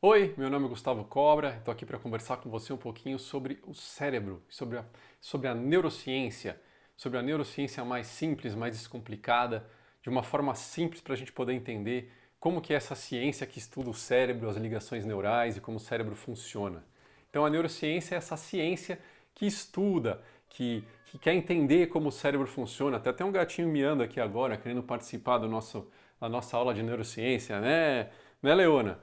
Oi, meu nome é Gustavo Cobra, estou aqui para conversar com você um pouquinho sobre o cérebro, sobre a neurociência mais simples, mais descomplicada, de uma forma simples para a gente poder entender como que é essa ciência que estuda o cérebro, as ligações neurais e como o cérebro funciona. Então a neurociência é essa ciência que estuda, que quer entender como o cérebro funciona. Tem até um gatinho miando aqui agora, querendo participar da nossa aula de neurociência, né, Leona?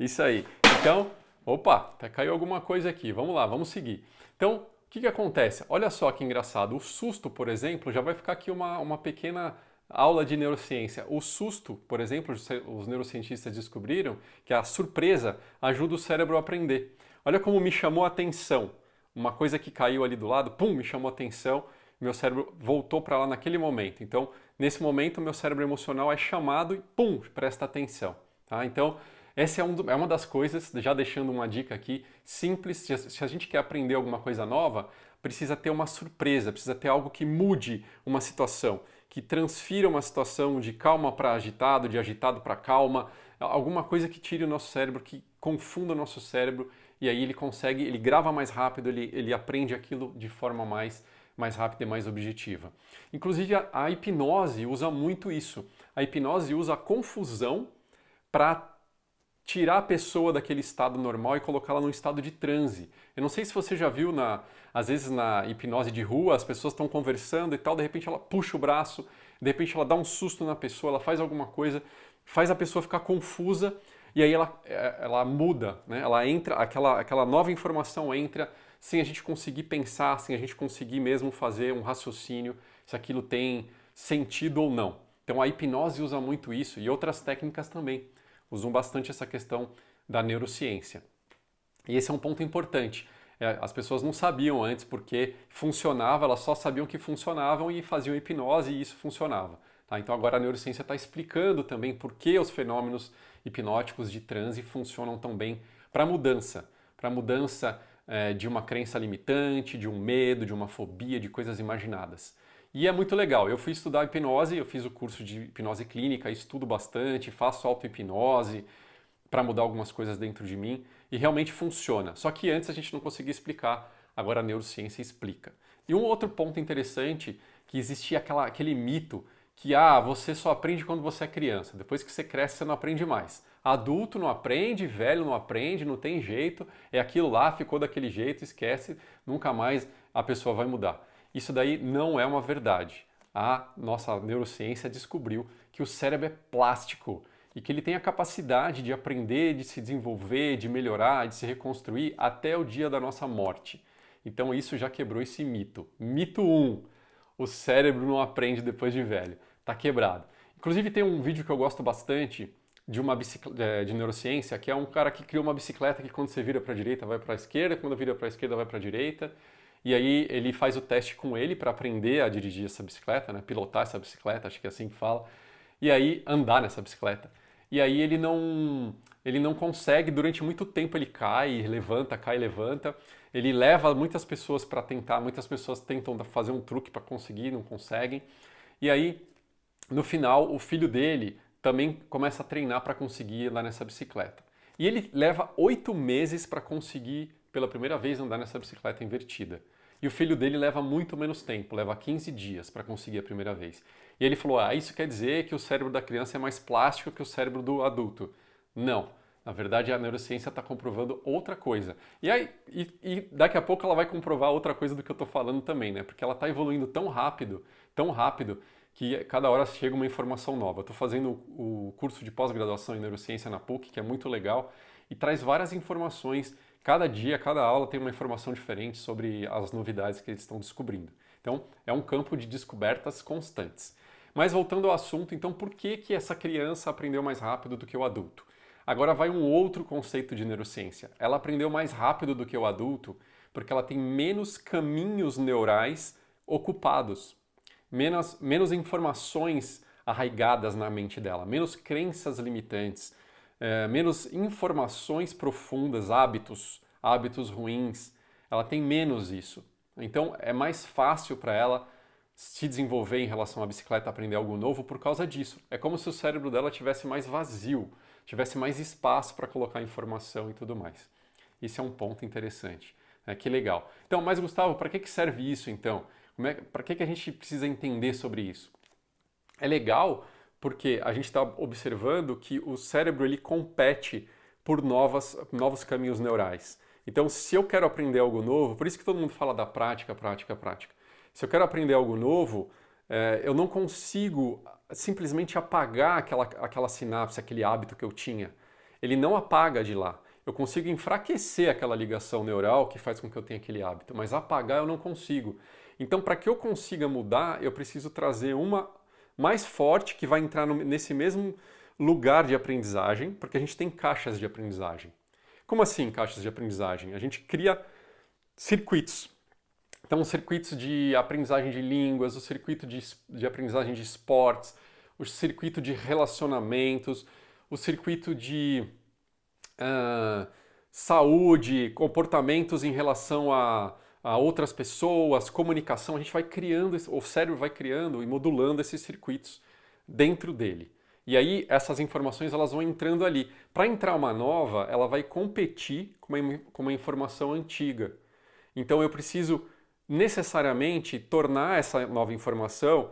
Isso aí. Então, opa, até caiu alguma coisa aqui. Vamos lá, vamos seguir. Então, o que que acontece? Olha só que engraçado. O susto, por exemplo, já vai ficar aqui uma pequena aula de neurociência. O susto, por exemplo, os neurocientistas descobriram que a surpresa ajuda o cérebro a aprender. Olha como me chamou a atenção. Uma coisa que caiu ali do lado, pum, me chamou a atenção. Meu cérebro voltou para lá naquele momento. Então, nesse momento, meu cérebro emocional é chamado e pum, presta atenção. Tá? Então, essa é uma das coisas, já deixando uma dica aqui, simples. Se a gente quer aprender alguma coisa nova, precisa ter uma surpresa, precisa ter algo que mude uma situação, que transfira uma situação de calma para agitado, de agitado para calma, alguma coisa que tire o nosso cérebro, que confunda o nosso cérebro, e aí ele grava mais rápido, ele aprende aquilo de forma mais rápida e mais objetiva. Inclusive, a hipnose usa muito isso. A hipnose usa a confusão para tirar a pessoa daquele estado normal e colocá-la num estado de transe. Eu não sei se você já viu, às vezes na hipnose de rua, as pessoas estão conversando e tal, de repente ela puxa o braço, de repente ela dá um susto na pessoa, ela faz alguma coisa, faz a pessoa ficar confusa e aí ela muda, né? Ela entra, aquela nova informação entra sem a gente conseguir pensar, sem a gente conseguir mesmo fazer um raciocínio se aquilo tem sentido ou não. Então a hipnose usa muito isso e outras técnicas também usam bastante essa questão da neurociência. E esse é um ponto importante. As pessoas não sabiam antes porque funcionava, elas só sabiam que funcionavam e faziam hipnose e isso funcionava. Tá? Então agora a neurociência está explicando também por que os fenômenos hipnóticos de transe funcionam tão bem para mudança de uma crença limitante, de um medo, de uma fobia, de coisas imaginadas. E é muito legal. Eu fui estudar hipnose, eu fiz o curso de hipnose clínica, estudo bastante, faço auto-hipnose para mudar algumas coisas dentro de mim e realmente funciona. Só que antes a gente não conseguia explicar, agora a neurociência explica. E um outro ponto interessante, que existia aquele mito que você só aprende quando você é criança, depois que você cresce você não aprende mais. Adulto não aprende, velho não aprende, não tem jeito, é aquilo lá, ficou daquele jeito, esquece, nunca mais a pessoa vai mudar. Isso daí não é uma verdade. A nossa neurociência descobriu que o cérebro é plástico e que ele tem a capacidade de aprender, de se desenvolver, de melhorar, de se reconstruir até o dia da nossa morte. Então isso já quebrou esse mito. Mito 1. O cérebro não aprende depois de velho. Tá quebrado. Inclusive tem um vídeo que eu gosto bastante de neurociência, que é um cara que criou uma bicicleta que quando você vira para a direita vai para a esquerda, quando vira para a esquerda vai para a direita. E aí ele faz o teste com ele para aprender a dirigir essa bicicleta, né? Pilotar essa bicicleta, acho que é assim que fala. E aí andar nessa bicicleta. E aí ele não consegue, durante muito tempo ele cai, levanta, cai, levanta. Ele leva muitas pessoas para tentar, muitas pessoas tentam fazer um truque para conseguir, não conseguem. E aí, no final, o filho dele também começa a treinar para conseguir andar nessa bicicleta. E ele leva 8 meses para conseguir, pela primeira vez, andar nessa bicicleta invertida. E o filho dele leva muito menos tempo, leva 15 dias para conseguir a primeira vez. E ele falou: isso quer dizer que o cérebro da criança é mais plástico que o cérebro do adulto. Não. Na verdade, a neurociência está comprovando outra coisa. E daqui a pouco ela vai comprovar outra coisa do que eu estou falando também, né? Porque ela está evoluindo tão rápido, que cada hora chega uma informação nova. Eu estou fazendo o curso de pós-graduação em neurociência na PUC, que é muito legal, e traz várias informações. Cada dia, cada aula tem uma informação diferente sobre as novidades que eles estão descobrindo. Então, é um campo de descobertas constantes. Mas voltando ao assunto, então por que essa criança aprendeu mais rápido do que o adulto? Agora vai um outro conceito de neurociência. Ela aprendeu mais rápido do que o adulto porque ela tem menos caminhos neurais ocupados, menos informações arraigadas na mente dela, menos crenças limitantes, menos informações profundas, hábitos ruins. Ela tem menos isso. Então é mais fácil para ela se desenvolver em relação à bicicleta, aprender algo novo por causa disso. É como se o cérebro dela tivesse mais vazio, tivesse mais espaço para colocar informação e tudo mais. Isso é um ponto interessante. Que legal. Então, mas Gustavo, para que serve isso então? Para que a gente precisa entender sobre isso? É legal porque a gente está observando que o cérebro ele compete por novos caminhos neurais. Então, se eu quero aprender algo novo, por isso que todo mundo fala da prática, prática, prática. Se eu quero aprender algo novo, eu não consigo simplesmente apagar aquela sinapse, aquele hábito que eu tinha. Ele não apaga de lá. Eu consigo enfraquecer aquela ligação neural que faz com que eu tenha aquele hábito, mas apagar eu não consigo. Então, para que eu consiga mudar, eu preciso trazer uma mais forte que vai entrar nesse mesmo lugar de aprendizagem, porque a gente tem caixas de aprendizagem. Como assim caixas de aprendizagem? A gente cria circuitos. Então, os circuitos de aprendizagem de línguas, o circuito de aprendizagem de esportes, o circuito de relacionamentos, o circuito de saúde, comportamentos em relação a outras pessoas, comunicação, a gente vai criando, o cérebro vai criando e modulando esses circuitos dentro dele. E aí essas informações elas vão entrando ali. Para entrar uma nova, ela vai competir com uma informação antiga. Então eu preciso necessariamente tornar essa nova informação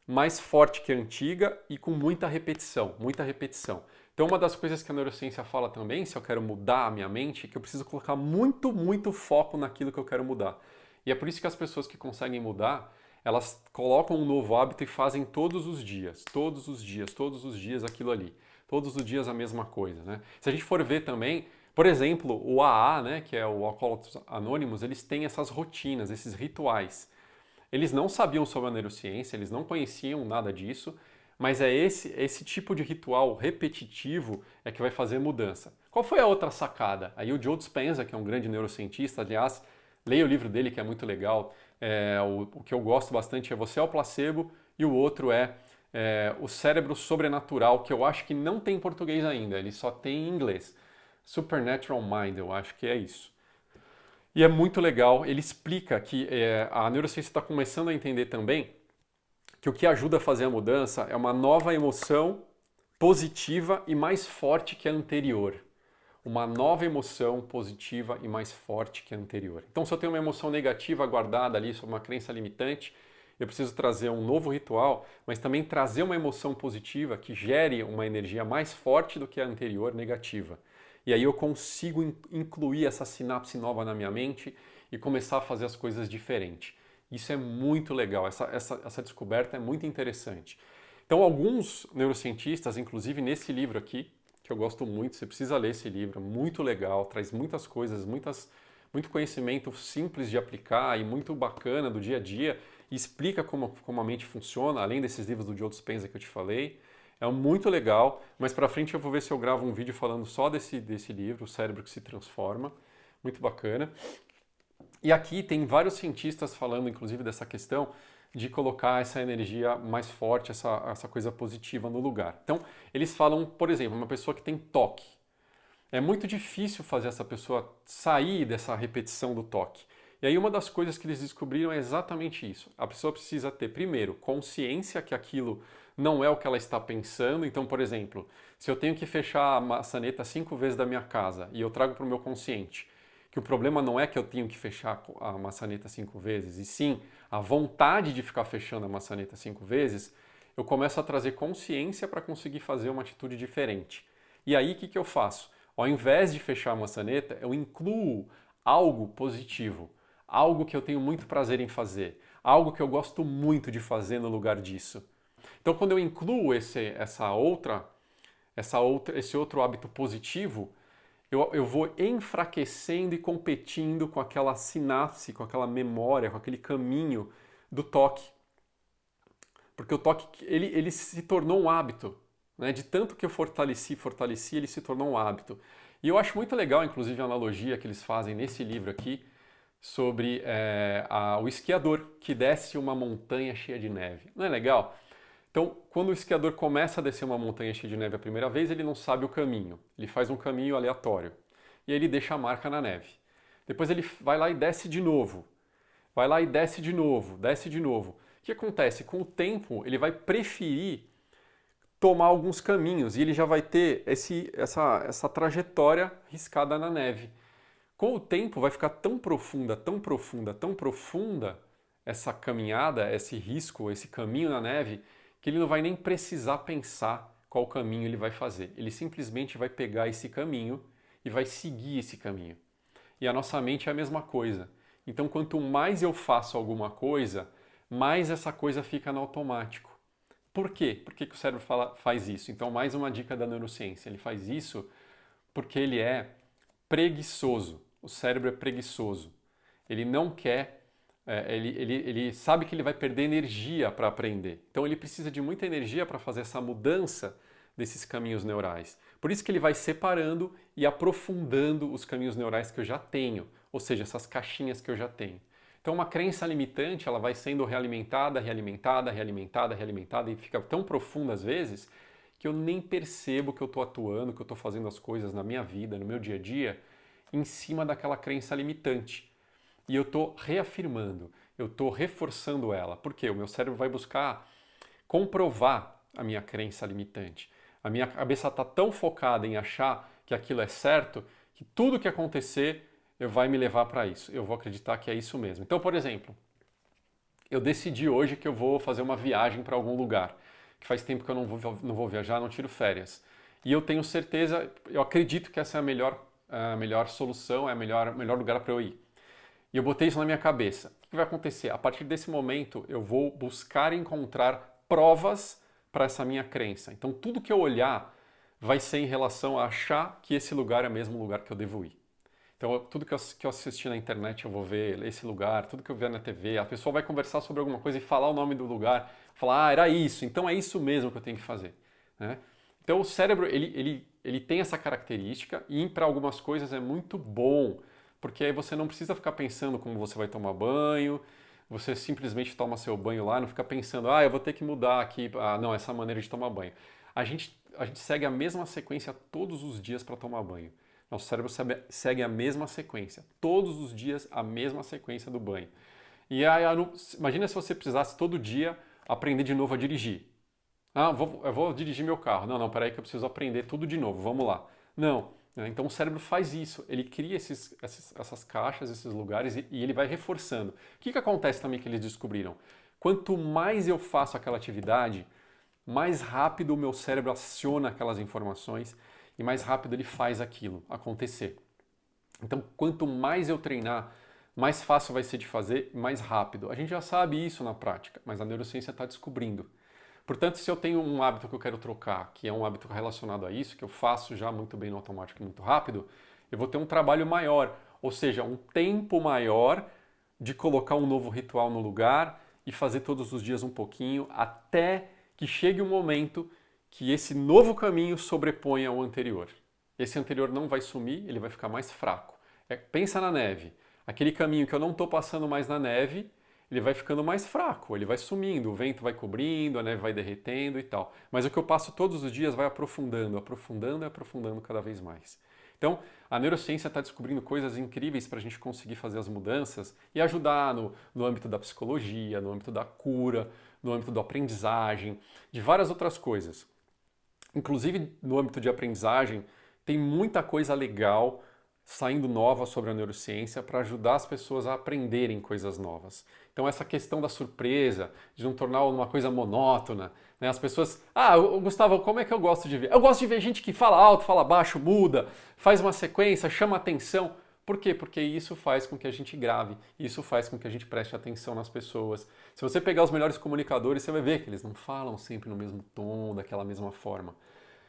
mais forte que a antiga e com muita repetição, muita repetição. Então uma das coisas que a neurociência fala também, se eu quero mudar a minha mente, é que eu preciso colocar muito, muito foco naquilo que eu quero mudar. E é por isso que as pessoas que conseguem mudar, elas colocam um novo hábito e fazem todos os dias, todos os dias, todos os dias aquilo ali. Todos os dias a mesma coisa, né? Se a gente for ver também, por exemplo, o AA, né, que é o Alcoólatras Anônimos, eles têm essas rotinas, esses rituais. Eles não sabiam sobre a neurociência, eles não conheciam nada disso, mas é esse tipo de ritual repetitivo é que vai fazer mudança. Qual foi a outra sacada? Aí o Joe Dispenza, que é um grande neurocientista, aliás, leia o livro dele que é muito legal. O que eu gosto bastante é Você é o Placebo e o outro é O Cérebro Sobrenatural, que eu acho que não tem em português ainda, ele só tem em inglês. Supernatural Mind, eu acho que é isso. E é muito legal, ele explica que a neurociência está começando a entender também que o que ajuda a fazer a mudança é uma nova emoção positiva e mais forte que a anterior. Uma nova emoção positiva e mais forte que a anterior. Então, se eu tenho uma emoção negativa guardada ali sobre uma crença limitante, eu preciso trazer um novo ritual, mas também trazer uma emoção positiva que gere uma energia mais forte do que a anterior negativa. E aí eu consigo incluir essa sinapse nova na minha mente e começar a fazer as coisas diferente. Isso é muito legal, essa descoberta é muito interessante. Então, alguns neurocientistas, inclusive nesse livro aqui, que eu gosto muito, você precisa ler esse livro, muito legal, traz muitas coisas, muito conhecimento simples de aplicar e muito bacana do dia a dia, e explica como a mente funciona, além desses livros do Joe Dispenza que eu te falei. É muito legal, mas para frente eu vou ver se eu gravo um vídeo falando só desse livro, O Cérebro que se Transforma. Muito bacana. E aqui tem vários cientistas falando, inclusive, dessa questão de colocar essa energia mais forte, essa coisa positiva no lugar. Então, eles falam, por exemplo, uma pessoa que tem toque. É muito difícil fazer essa pessoa sair dessa repetição do toque. E aí uma das coisas que eles descobriram é exatamente isso. A pessoa precisa ter, primeiro, consciência que aquilo não é o que ela está pensando. Então, por exemplo, se eu tenho que fechar a maçaneta 5 vezes da minha casa e eu trago para o meu consciente que o problema não é que eu tenho que fechar a maçaneta 5 vezes, e sim a vontade de ficar fechando a maçaneta 5 vezes, eu começo a trazer consciência para conseguir fazer uma atitude diferente. E aí o que eu faço? Ao invés de fechar a maçaneta, eu incluo algo positivo, algo que eu tenho muito prazer em fazer, algo que eu gosto muito de fazer no lugar disso. Então, quando eu incluo esse outro hábito positivo, eu vou enfraquecendo e competindo com aquela sinapse, com aquela memória, com aquele caminho do toque. Porque o toque, ele se tornou um hábito. Né? De tanto que eu fortaleci, ele se tornou um hábito. E eu acho muito legal, inclusive, a analogia que eles fazem nesse livro aqui sobre o esquiador que desce uma montanha cheia de neve. Não é legal? Então, quando o esquiador começa a descer uma montanha cheia de neve a primeira vez, ele não sabe o caminho. Ele faz um caminho aleatório. E aí ele deixa a marca na neve. Depois ele vai lá e desce de novo. Vai lá e desce de novo, desce de novo. O que acontece? Com o tempo, ele vai preferir tomar alguns caminhos e ele já vai ter essa trajetória riscada na neve. Com o tempo vai ficar tão profunda, tão profunda, tão profunda essa caminhada, esse risco, esse caminho na neve, que ele não vai nem precisar pensar qual caminho ele vai fazer. Ele simplesmente vai pegar esse caminho e vai seguir esse caminho. E a nossa mente é a mesma coisa. Então, quanto mais eu faço alguma coisa, mais essa coisa fica no automático. Por quê? Por que o cérebro faz isso? Então, mais uma dica da neurociência. Ele faz isso porque ele é preguiçoso. O cérebro é preguiçoso. Ele não quer, ele sabe que ele vai perder energia para aprender. Então, ele precisa de muita energia para fazer essa mudança desses caminhos neurais. Por isso que ele vai separando e aprofundando os caminhos neurais que eu já tenho, ou seja, essas caixinhas que eu já tenho. Então, uma crença limitante, ela vai sendo realimentada, realimentada, realimentada, realimentada e fica tão profunda às vezes que eu nem percebo que eu estou atuando, que eu estou fazendo as coisas na minha vida, no meu dia a dia, em cima daquela crença limitante. E eu estou reafirmando, eu estou reforçando ela. Por quê? O meu cérebro vai buscar comprovar a minha crença limitante. A minha cabeça está tão focada em achar que aquilo é certo que tudo que acontecer vai me levar para isso. Eu vou acreditar que é isso mesmo. Então, por exemplo, eu decidi hoje que eu vou fazer uma viagem para algum lugar, que faz tempo que eu não vou viajar, não tiro férias. E eu tenho certeza, eu acredito que essa é a melhor solução, é o melhor lugar para eu ir. E eu botei isso na minha cabeça. O que vai acontecer? A partir desse momento, eu vou buscar encontrar provas para essa minha crença. Então, tudo que eu olhar vai ser em relação a achar que esse lugar é o mesmo lugar que eu devo ir. Então, tudo que eu assistir na internet eu vou ver esse lugar, tudo que eu ver na TV, a pessoa vai conversar sobre alguma coisa e falar o nome do lugar, falar, era isso, então é isso mesmo que eu tenho que fazer. Né? Então, o cérebro, ele tem essa característica e para algumas coisas é muito bom, porque aí você não precisa ficar pensando como você vai tomar banho, você simplesmente toma seu banho lá, não fica pensando, eu vou ter que mudar aqui, não, essa maneira de tomar banho. A gente segue a mesma sequência todos os dias para tomar banho. Nosso cérebro segue a mesma sequência, todos os dias a mesma sequência do banho. E aí, imagina se você precisasse todo dia aprender de novo a dirigir. Eu vou dirigir meu carro. Não, peraí que eu preciso aprender tudo de novo, vamos lá. Não, né? Então o cérebro faz isso, ele cria essas caixas, esses lugares e ele vai reforçando. O que acontece também que eles descobriram? Quanto mais eu faço aquela atividade, mais rápido o meu cérebro aciona aquelas informações e mais rápido ele faz aquilo acontecer. Então, quanto mais eu treinar, mais fácil vai ser de fazer e mais rápido. A gente já sabe isso na prática, mas a neurociência está descobrindo. Portanto, se eu tenho um hábito que eu quero trocar, que é um hábito relacionado a isso, que eu faço já muito bem no automático, muito rápido, eu vou ter um trabalho maior, ou seja, um tempo maior de colocar um novo ritual no lugar e fazer todos os dias um pouquinho, até que chegue um momento que esse novo caminho sobreponha ao anterior. Esse anterior não vai sumir, ele vai ficar mais fraco. Pensa na neve. Aquele caminho que eu não estou passando mais na neve, ele vai ficando mais fraco, ele vai sumindo, o vento vai cobrindo, a neve vai derretendo e tal. Mas o que eu passo todos os dias vai aprofundando, aprofundando e aprofundando cada vez mais. Então, a neurociência está descobrindo coisas incríveis para a gente conseguir fazer as mudanças e ajudar no âmbito da psicologia, no âmbito da cura, no âmbito da aprendizagem, de várias outras coisas. Inclusive, no âmbito de aprendizagem, tem muita coisa legal saindo nova sobre a neurociência para ajudar as pessoas a aprenderem coisas novas. Então essa questão da surpresa, de não tornar uma coisa monótona, né? As pessoas, Gustavo, como é que eu gosto de ver? Eu gosto de ver gente que fala alto, fala baixo, muda, faz uma sequência, chama atenção. Por quê? Porque isso faz com que a gente grave, isso faz com que a gente preste atenção nas pessoas. Se você pegar os melhores comunicadores, você vai ver que eles não falam sempre no mesmo tom, daquela mesma forma.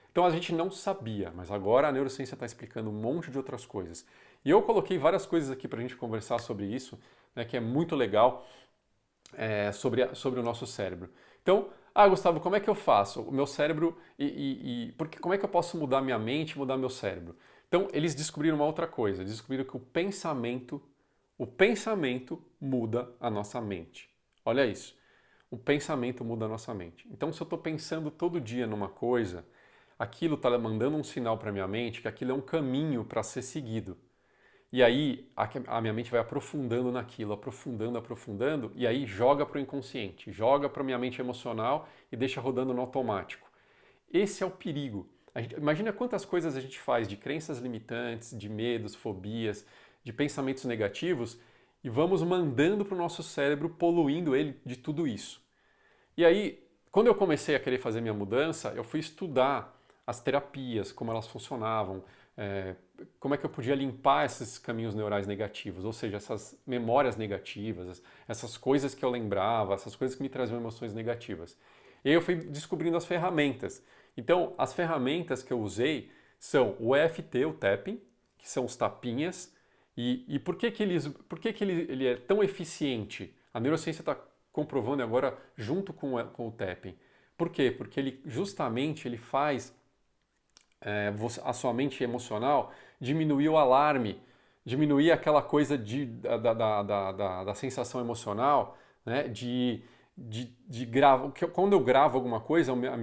Então a gente não sabia, mas agora a neurociência está explicando um monte de outras coisas. E eu coloquei várias coisas aqui para a gente conversar sobre isso, né, que é muito legal sobre o nosso cérebro. Então, Gustavo, como é que eu faço? O meu cérebro como é que eu posso mudar minha mente, mudar meu cérebro? Então, eles descobriram uma outra coisa, eles descobriram que o pensamento muda a nossa mente. Olha isso, o pensamento muda a nossa mente. Então, se eu estou pensando todo dia numa coisa, aquilo está mandando um sinal para a minha mente que aquilo é um caminho para ser seguido. E aí a minha mente vai aprofundando naquilo, aprofundando, e aí joga para o inconsciente, joga para a minha mente emocional e deixa rodando no automático. Esse é o perigo. Imagina quantas coisas a gente faz de crenças limitantes, de medos, fobias, de pensamentos negativos e vamos mandando para o nosso cérebro, poluindo ele de tudo isso. E aí, quando eu comecei a querer fazer minha mudança, eu fui estudar as terapias, como elas funcionavam, como é que eu podia limpar esses caminhos neurais negativos, ou seja, essas memórias negativas, essas coisas que eu lembrava, essas coisas que me traziam emoções negativas. E aí eu fui descobrindo as ferramentas. Então, as ferramentas que eu usei são o EFT, o tapping, que são os tapinhas. E por que que ele é tão eficiente? A neurociência está comprovando agora junto com o tapping. Por quê? Porque ele justamente ele faz a sua mente emocional diminuir o alarme, diminuir aquela coisa da sensação emocional, né? Quando eu gravo alguma coisa, a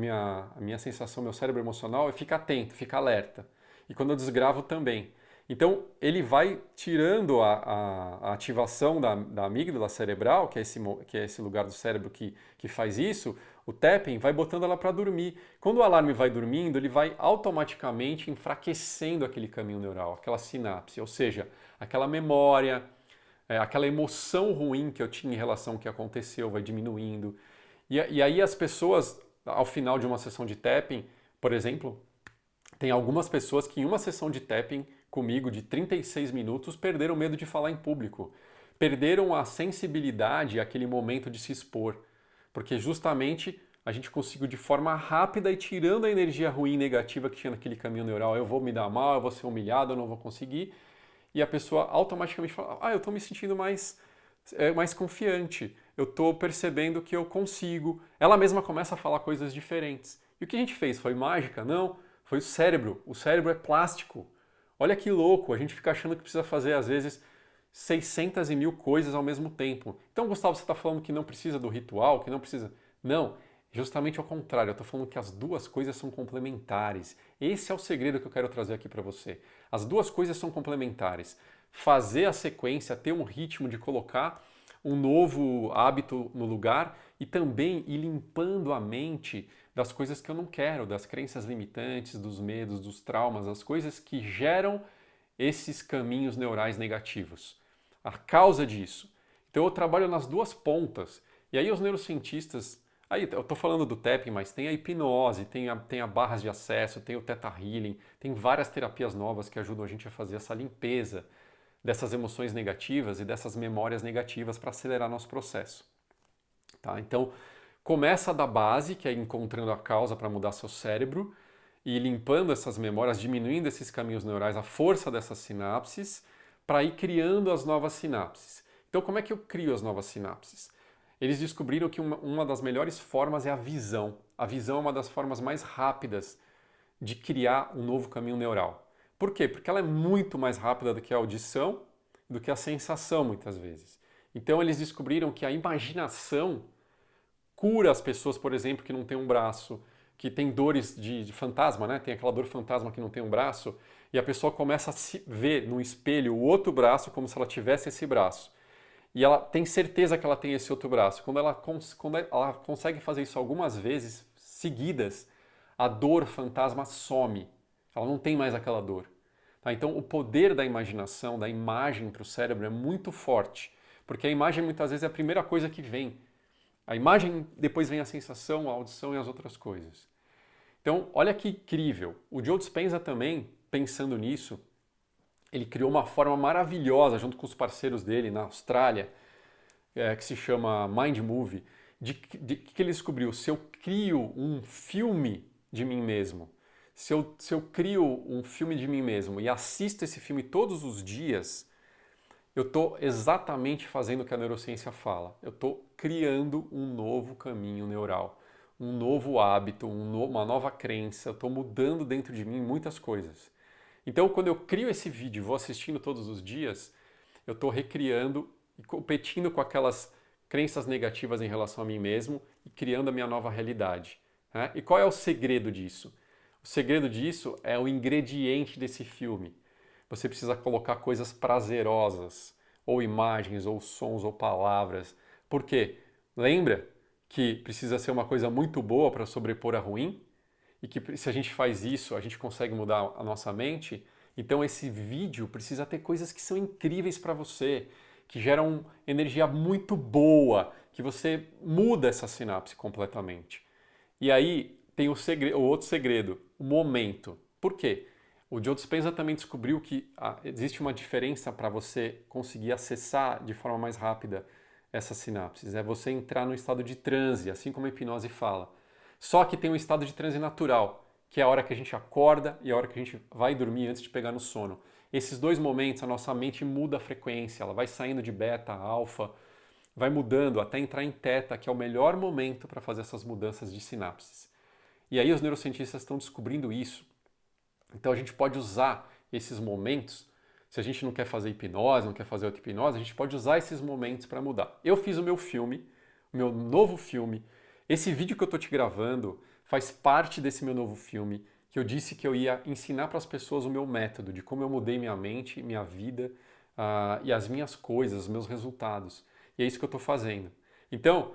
minha sensação, meu cérebro emocional, fica atento, fica alerta. E quando eu desgravo também. Então, ele vai tirando a ativação da amígdala cerebral, que é esse lugar do cérebro que faz isso, o tapping vai botando ela para dormir. Quando o alarme vai dormindo, ele vai automaticamente enfraquecendo aquele caminho neural, aquela sinapse, ou seja, aquela memória, aquela emoção ruim que eu tinha em relação ao que aconteceu vai diminuindo. E aí as pessoas, ao final de uma sessão de tapping, por exemplo, tem algumas pessoas que em uma sessão de tapping comigo de 36 minutos perderam o medo de falar em público. Perderam a sensibilidade àquele momento de se expor. Porque justamente a gente conseguiu de forma rápida e tirando a energia ruim e negativa que tinha naquele caminho neural. Eu vou me dar mal, eu vou ser humilhado, eu não vou conseguir. E a pessoa automaticamente fala, eu estou me sentindo mais confiante. Eu estou percebendo que eu consigo. Ela mesma começa a falar coisas diferentes. E o que a gente fez? Foi mágica? Não. Foi o cérebro. O cérebro é plástico. Olha que louco, a gente fica achando que precisa fazer, às vezes, 600 e 1000 coisas ao mesmo tempo. Então, Gustavo, você está falando que não precisa do ritual, que não precisa... Não, justamente ao contrário, eu estou falando que as duas coisas são complementares. Esse é o segredo que eu quero trazer aqui para você. As duas coisas são complementares. Fazer a sequência, ter um ritmo de colocar um novo hábito no lugar e também ir limpando a mente das coisas que eu não quero, das crenças limitantes, dos medos, dos traumas, das coisas que geram esses caminhos neurais negativos. A causa disso. Então eu trabalho nas duas pontas. E aí os neurocientistas, aí eu estou falando do tapping, mas tem a hipnose, tem a barras de acesso, tem o Theta Healing, tem várias terapias novas que ajudam a gente a fazer essa limpeza dessas emoções negativas e dessas memórias negativas para acelerar nosso processo. Tá? Então, começa da base, que é encontrando a causa para mudar seu cérebro e limpando essas memórias, diminuindo esses caminhos neurais, a força dessas sinapses, para ir criando as novas sinapses. Então, como é que eu crio as novas sinapses? Eles descobriram que uma das melhores formas é a visão. A visão é uma das formas mais rápidas de criar um novo caminho neural. Por quê? Porque ela é muito mais rápida do que a audição, do que a sensação, muitas vezes. Então, eles descobriram que a imaginação cura as pessoas, por exemplo, que não têm um braço, que tem dores de fantasma, né? Tem aquela dor fantasma que não tem um braço, e a pessoa começa a se ver no espelho o outro braço como se ela tivesse esse braço. E ela tem certeza que ela tem esse outro braço. Quando ela consegue fazer isso algumas vezes seguidas, a dor fantasma some. Ela não tem mais aquela dor. Tá? Então, o poder da imaginação, da imagem para o cérebro é muito forte, porque a imagem muitas vezes é a primeira coisa que vem. A imagem, depois vem a sensação, a audição e as outras coisas. Então, olha que incrível. O Joe Dispenza também, pensando nisso, ele criou uma forma maravilhosa, junto com os parceiros dele na Austrália, que se chama Mind Movie, de que ele descobriu. Se eu crio um filme de mim mesmo, se eu crio um filme de mim mesmo e assisto esse filme todos os dias, eu estou exatamente fazendo o que a neurociência fala. Eu estou criando um novo caminho neural, um novo hábito, uma nova crença. Eu estou mudando dentro de mim muitas coisas. Então, quando eu crio esse vídeo e vou assistindo todos os dias, eu estou recriando e competindo com aquelas crenças negativas em relação a mim mesmo e criando a minha nova realidade. Né? E qual é o segredo disso? O segredo disso é o ingrediente desse filme. Você precisa colocar coisas prazerosas, ou imagens, ou sons, ou palavras. Por quê? Lembra que precisa ser uma coisa muito boa para sobrepor a ruim? e que se a gente faz isso, a gente consegue mudar a nossa mente. Então esse vídeo precisa ter coisas que são incríveis para você, que geram energia muito boa, que você muda essa sinapse completamente. E aí tem o outro segredo, o momento. Por quê? O Joe Dispenza também descobriu que existe uma diferença para você conseguir acessar de forma mais rápida essas sinapses. É você entrar no estado de transe, assim como a hipnose fala. Só que tem um estado de transe natural, que é a hora que a gente acorda e a hora que a gente vai dormir antes de pegar no sono. Esses dois momentos, a nossa mente muda a frequência, ela vai saindo de beta, alfa, vai mudando até entrar em teta, que é o melhor momento para fazer essas mudanças de sinapses. E aí os neurocientistas estão descobrindo isso. Então a gente pode usar esses momentos, se a gente não quer fazer hipnose, não quer fazer outra hipnose, a gente pode usar esses momentos para mudar. Eu fiz o meu filme, o meu novo filme. Esse vídeo que eu estou te gravando faz parte desse meu novo filme, que eu disse que eu ia ensinar para as pessoas o meu método, de como eu mudei minha mente, minha vida e as minhas coisas, os meus resultados. E é isso que eu estou fazendo. Então,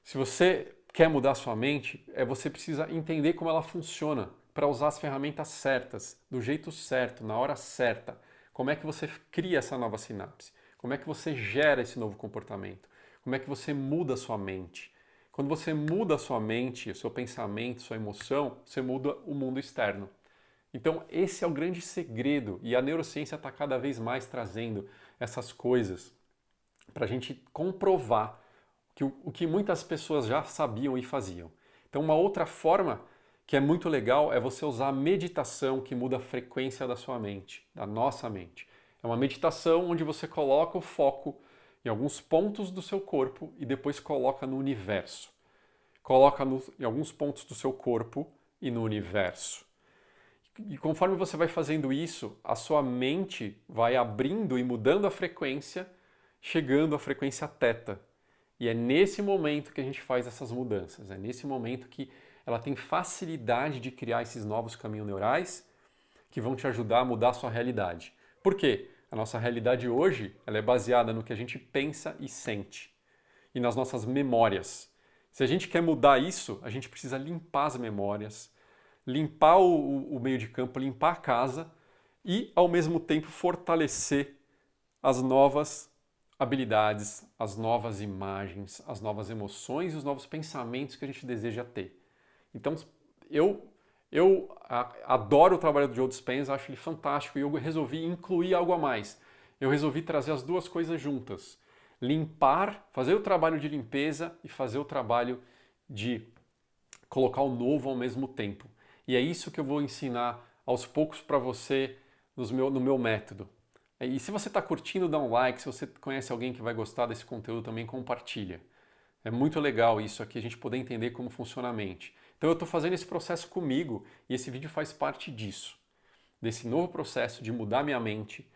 se você quer mudar a sua mente, você precisa entender como ela funciona para usar as ferramentas certas, do jeito certo, na hora certa. Como é que você cria essa nova sinapse? Como é que você gera esse novo comportamento? Como é que você muda a sua mente? Quando você muda a sua mente, o seu pensamento, sua emoção, você muda o mundo externo. Então, esse é o grande segredo e a neurociência está cada vez mais trazendo essas coisas para a gente comprovar o que muitas pessoas já sabiam e faziam. Então, uma outra forma que é muito legal é você usar a meditação que muda a frequência da sua mente, da nossa mente. É uma meditação onde você coloca o foco em alguns pontos do seu corpo e depois coloca no universo. Coloca em alguns pontos do seu corpo e no universo. E conforme você vai fazendo isso, a sua mente vai abrindo e mudando a frequência, chegando à frequência teta. E é nesse momento que a gente faz essas mudanças, é nesse momento que ela tem facilidade de criar esses novos caminhos neurais que vão te ajudar a mudar a sua realidade. Por quê? A nossa realidade hoje ela é baseada no que a gente pensa e sente e nas nossas memórias. Se a gente quer mudar isso, a gente precisa limpar as memórias, limpar o meio de campo, limpar a casa e, ao mesmo tempo, fortalecer as novas habilidades, as novas imagens, as novas emoções e os novos pensamentos que a gente deseja ter. Então, eu adoro o trabalho do Joe Dispenza, acho ele fantástico e eu resolvi incluir algo a mais. Eu resolvi trazer as duas coisas juntas. Limpar, fazer o trabalho de limpeza e fazer o trabalho de colocar o novo ao mesmo tempo. E é isso que eu vou ensinar aos poucos para você no meu método. E se você está curtindo, dá um like. Se você conhece alguém que vai gostar desse conteúdo, também compartilha. É muito legal isso aqui, a gente poder entender como funciona a mente. Então eu estou fazendo esse processo comigo e esse vídeo faz parte disso. Desse novo processo de mudar minha mente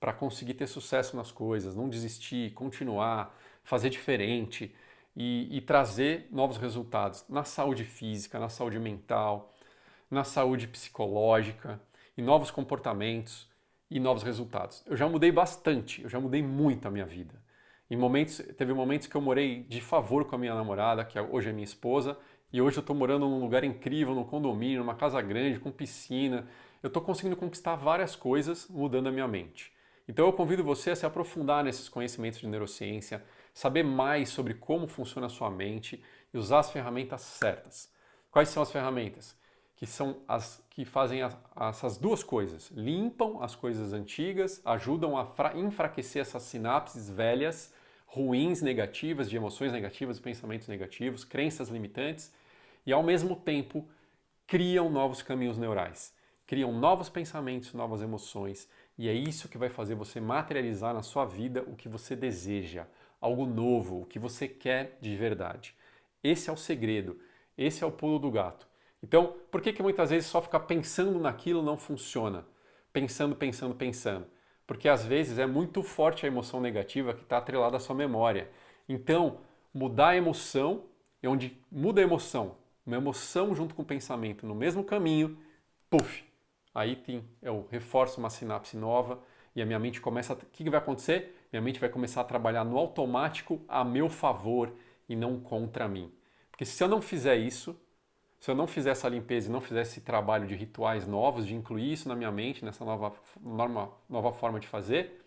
para conseguir ter sucesso nas coisas, não desistir, continuar, fazer diferente e trazer novos resultados na saúde física, na saúde mental, na saúde psicológica, e novos comportamentos e novos resultados. Eu já mudei bastante, eu já mudei muito a minha vida. Teve momentos que eu morei de favor com a minha namorada, que hoje é minha esposa, e hoje eu estou morando num lugar incrível, num condomínio, numa casa grande, com piscina. Eu estou conseguindo conquistar várias coisas mudando a minha mente. Então eu convido você a se aprofundar nesses conhecimentos de neurociência, saber mais sobre como funciona a sua mente e usar as ferramentas certas. Quais são as ferramentas? Que são as que fazem essas duas coisas. Limpam as coisas antigas, ajudam a enfraquecer essas sinapses velhas, ruins, negativas, de emoções negativas, pensamentos negativos, crenças limitantes, e ao mesmo tempo criam novos caminhos neurais, criam novos pensamentos, novas emoções, e é isso que vai fazer você materializar na sua vida o que você deseja, algo novo, o que você quer de verdade. Esse é o segredo, esse é o pulo do gato. Então, por que muitas vezes só ficar pensando naquilo não funciona? Pensando, pensando, pensando. Porque às vezes é muito forte a emoção negativa que está atrelada à sua memória. Então, mudar a emoção, é onde muda a emoção, uma emoção junto com o pensamento no mesmo caminho, puf! Aí eu reforço uma sinapse nova e a minha mente começa. O que vai acontecer? Minha mente vai começar a trabalhar no automático a meu favor e não contra mim. Porque se eu não fizer isso, se eu não fizer essa limpeza e não fizer esse trabalho de rituais novos, de incluir isso na minha mente, nessa nova forma de fazer,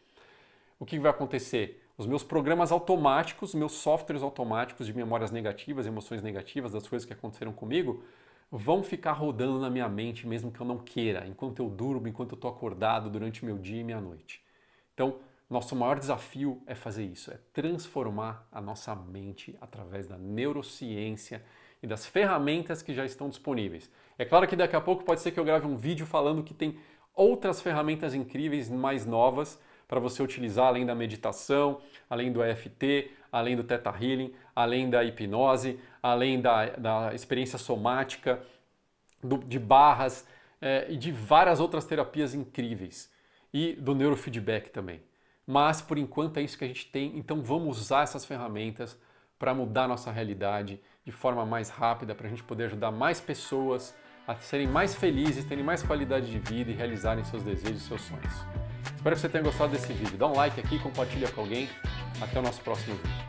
o que vai acontecer? Os meus programas automáticos, meus softwares automáticos de memórias negativas, emoções negativas, das coisas que aconteceram comigo, vão ficar rodando na minha mente mesmo que eu não queira, enquanto eu durmo, enquanto eu estou acordado durante meu dia e minha noite. Então, nosso maior desafio é fazer isso, é transformar a nossa mente através da neurociência e das ferramentas que já estão disponíveis. É claro que daqui a pouco pode ser que eu grave um vídeo falando que tem outras ferramentas incríveis, mais novas, para você utilizar além da meditação, além do EFT, além do Theta Healing, além da hipnose, além da experiência somática, de barras e de várias outras terapias incríveis. E do neurofeedback também. Mas, por enquanto, é isso que a gente tem, então vamos usar essas ferramentas para mudar nossa realidade de forma mais rápida, para a gente poder ajudar mais pessoas a serem mais felizes, terem mais qualidade de vida e realizarem seus desejos e seus sonhos. Espero que você tenha gostado desse vídeo. Dá um like aqui, compartilha com alguém. Até o nosso próximo vídeo.